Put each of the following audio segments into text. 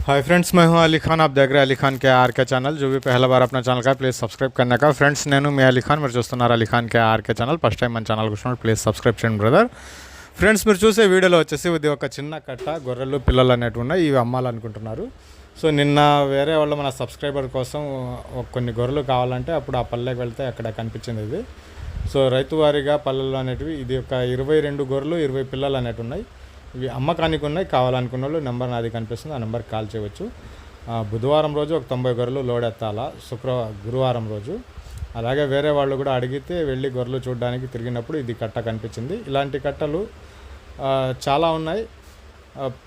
Hi friends, मैं हूं अली खान। आप देख रहे हैं अली खान के आर के चैनल। जो भी पहला बार अपना ఛానల్ का प्लीज़ సబ్స్క్రైబ్ करने का। ఫ్రెండ్స్, నేను మీ అలీ ఖాన్, మీరు చూస్తున్నారు అలీ ఖాన్ కే ఆర్కే ఛానల్. ఫస్ట్ టైం మన ఛానల్ చూస్తున్నారు, ప్లీజ్ సబ్స్క్రైబ్ చేయండి బ్రదర్. ఫ్రెండ్స్, మీరు చూసే వీడియోలో వచ్చేసి ఇది ఒక చిన్న కట్ట గొర్రెలు పిల్లలు అనేవి ఉన్నాయి. ఇవి అమ్మాలనుకుంటున్నారు. సో నిన్న వేరే వాళ్ళు మన సబ్స్క్రైబర్ కోసం కొన్ని గొర్రెలు కావాలంటే అప్పుడు ఆ పల్లెకి వెళ్తే అక్కడ కనిపించింది ఇది. సో రైతు వారీగా పల్లెలు అనేటివి ఇది ఒక 22 గొర్రెలు 20 పిల్లలు అనేవి ఉన్నాయి. ఇవి అమ్మకానికి ఉన్నాయి. కావాలనుకున్న వాళ్ళు నెంబర్ నాది కనిపిస్తుంది, ఆ నెంబర్కి కాల్ చేయవచ్చు. బుధవారం రోజు ఒక 90 గొర్రెలు లోడ్ ఎత్తాలా, గురువారం రోజు. అలాగే వేరే వాళ్ళు కూడా అడిగితే వెళ్ళి గొర్రెలు చూడడానికి తిరిగినప్పుడు ఇది కట్ట కనిపించింది. ఇలాంటి కట్టలు చాలా ఉన్నాయి.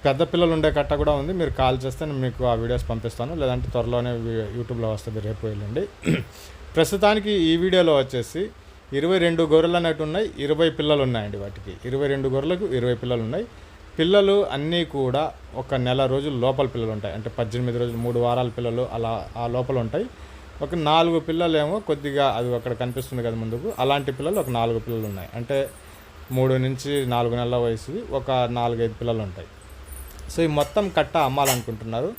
పెద్ద పిల్లలు ఉండే కట్ట కూడా ఉంది. మీరు కాల్ చేస్తే నేను మీకు ఆ వీడియోస్ పంపిస్తాను, లేదంటే త్వరలోనే యూట్యూబ్లో వస్తుంది, రేపు వెళ్ళండి. ప్రస్తుతానికి ఈ వీడియోలో వచ్చేసి 22 గొర్రెలు అనేవి ఉన్నాయి. 20 పిల్లలు ఉన్నాయండి. వాటికి 22 గొర్రెలకు 20 పిల్లలు ఉన్నాయి. పిల్లలు అన్నీ కూడా ఒక నెల రోజులు లోపల పిల్లలు ఉంటాయి. అంటే 18 రోజులు 3 వారాల పిల్లలు అలా ఆ లోపల ఉంటాయి. ఒక 4 పిల్లలు ఏమో కొద్దిగా అది అక్కడ కనిపిస్తుంది కదా ముందుకు, అలాంటి పిల్లలు ఒక 4 పిల్లలు ఉన్నాయి. అంటే 3 నుంచి 4 నెలల వయసు ఒక 4-5 పిల్లలు ఉంటాయి. సో ఈ మొత్తం కట్ట అమ్మాలనుకుంటున్నారు.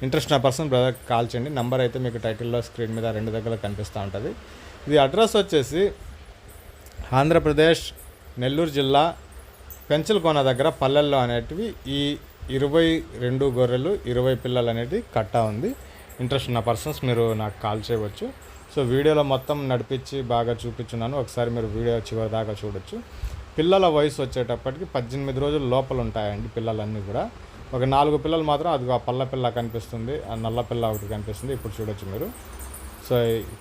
ఇంట్రెస్ట్ ఉన్న పర్సన్ బ్రదర్కి కాల్ చేయండి. నెంబర్ అయితే మీకు టైటిల్లో స్క్రీన్ మీద 2 దగ్గర కనిపిస్తూ ఉంటుంది. ఇది అడ్రస్ వచ్చేసి ఆంధ్రప్రదేశ్ నెల్లూరు జిల్లా పెంచలకోన దగ్గర పల్లెల్లో అనేటివి ఈ 22 గొర్రెలు 20 పిల్లలు అనేటివి కట్ట ఉంది. ఇంట్రెస్ట్ ఉన్న పర్సన్స్ మీరు నాకు కాల్ చేయవచ్చు. సో వీడియోలో మొత్తం నడిపించి బాగా చూపించున్నాను, ఒకసారి మీరు వీడియో చివరి దాకా చూడొచ్చు. పిల్లల వయసు వచ్చేటప్పటికి 18 రోజులు లోపల ఉంటాయండి పిల్లలన్నీ కూడా. ఒక 4 పిల్లలు మాత్రం అది ఆ పల్ల పిల్ల కనిపిస్తుంది, ఆ నల్ల పిల్ల ఒకటి కనిపిస్తుంది, ఇప్పుడు చూడొచ్చు మీరు. సో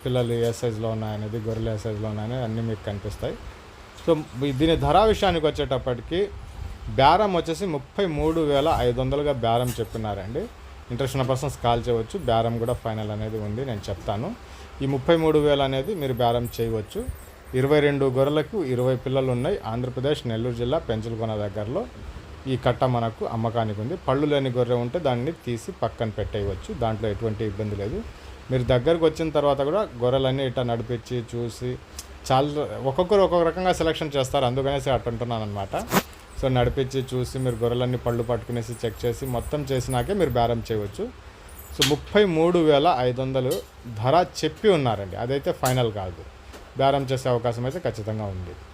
పిల్లలు ఏ సైజులో ఉన్నాయనేది, గొర్రెలు ఏ సైజులో ఉన్నాయనేది అన్నీ మీకు కనిపిస్తాయి. సో దీని ధర విషయానికి వచ్చేటప్పటికి బేరం వచ్చేసి 33,500గా బేరం చెప్పినారండి. ఇంట్రెస్ట్ ఉన్న పర్సన్స్ కాల్ చేయవచ్చు. బేరం కూడా ఫైనల్ అనేది ఉంది, నేను చెప్తాను. ఈ 33,000 అనేది మీరు బేరం చేయవచ్చు. 22 గొర్రెలకు 20 పిల్లలు ఉన్నాయి. ఆంధ్రప్రదేశ్ నెల్లూరు జిల్లా పెంచలకోన దగ్గరలో ఈ కట్ట మనకు అమ్మకానికి ఉంది. పళ్ళు లేని గొర్రె ఉంటే దాన్ని తీసి పక్కన పెట్టేయవచ్చు, దాంట్లో ఎటువంటి ఇబ్బంది లేదు. మీరు దగ్గరకు వచ్చిన తర్వాత కూడా గొర్రెలన్నీ ఇట్లా నడిపించి చూసి చాలా ఒక్కొక్కరు ఒక్కొక్క రకంగా సెలెక్షన్ చేస్తారు, అందుకనేసి అట్టుంటున్నాను అనమాట. సో నడిపించి చూసి మీరు గొర్రెలన్నీ పళ్ళు పట్టుకునేసి చెక్ చేసి మొత్తం చేసినాకే మీరు బేరం చేయవచ్చు. సో 33,500 ధర చెప్పి ఉన్నారండి, అదైతే ఫైనల్ కాదు. బేరం చేసే అవకాశం అయితే ఖచ్చితంగా ఉంది.